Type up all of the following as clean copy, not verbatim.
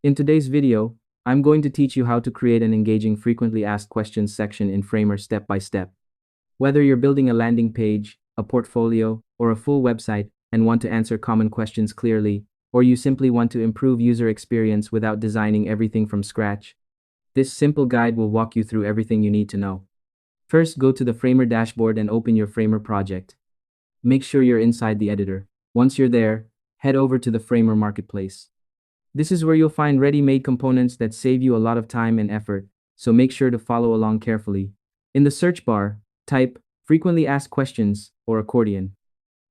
In today's video, I'm going to teach you how to create an engaging frequently asked questions section in Framer step by step. Whether you're building a landing page, a portfolio, or a full website and want to answer common questions clearly, or you simply want to improve user experience without designing everything from scratch, this simple guide will walk you through everything you need to know. First, go to the Framer dashboard and open your Framer project. Make sure you're inside the editor. Once you're there, head over to the Framer marketplace. This is where you'll find ready-made components that save you a lot of time and effort, so make sure to follow along carefully. In the search bar, type frequently asked questions or accordion.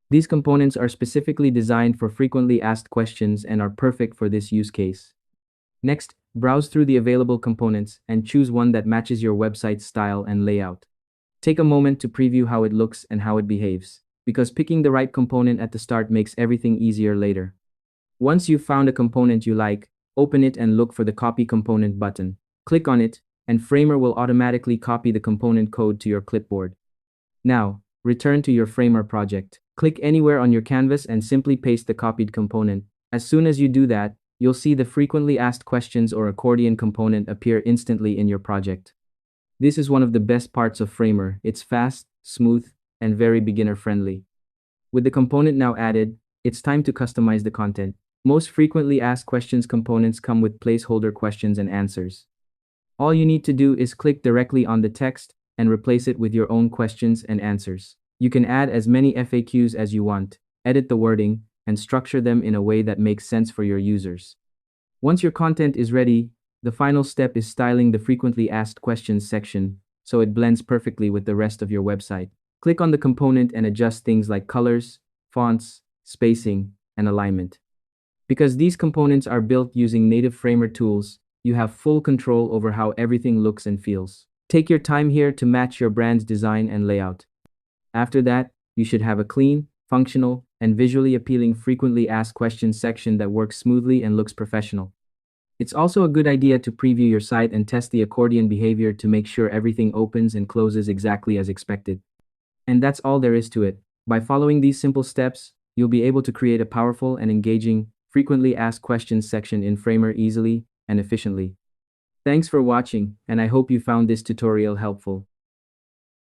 These components are specifically designed for frequently asked questions and are perfect for this use case. Next, browse through the available components and choose one that matches your website's style and layout. Take a moment to preview how it looks and how it behaves, because picking the right component at the start makes everything easier later. Once you've found a component you like, open it and look for the Copy Component button. Click on it, and Framer will automatically copy the component code to your clipboard. Now, return to your Framer project. Click anywhere on your canvas and simply paste the copied component. As soon as you do that, you'll see the frequently asked questions or accordion component appear instantly in your project. This is one of the best parts of Framer. It's fast, smooth, and very beginner-friendly. With the component now added, it's time to customize the content. Most frequently asked questions components come with placeholder questions and answers. All you need to do is click directly on the text and replace it with your own questions and answers. You can add as many FAQs as you want, edit the wording, and structure them in a way that makes sense for your users. Once your content is ready, the final step is styling the frequently asked questions section so it blends perfectly with the rest of your website. Click on the component and adjust things like colors, fonts, spacing, and alignment. Because these components are built using native Framer tools, you have full control over how everything looks and feels. Take your time here to match your brand's design and layout. After that, you should have a clean, functional, and visually appealing frequently asked questions section that works smoothly and looks professional. It's also a good idea to preview your site and test the accordion behavior to make sure everything opens and closes exactly as expected. And that's all there is to it. By following these simple steps, you'll be able to create a powerful and engaging frequently asked questions section in Framer easily and efficiently. Thanks for watching, and I hope you found this tutorial helpful.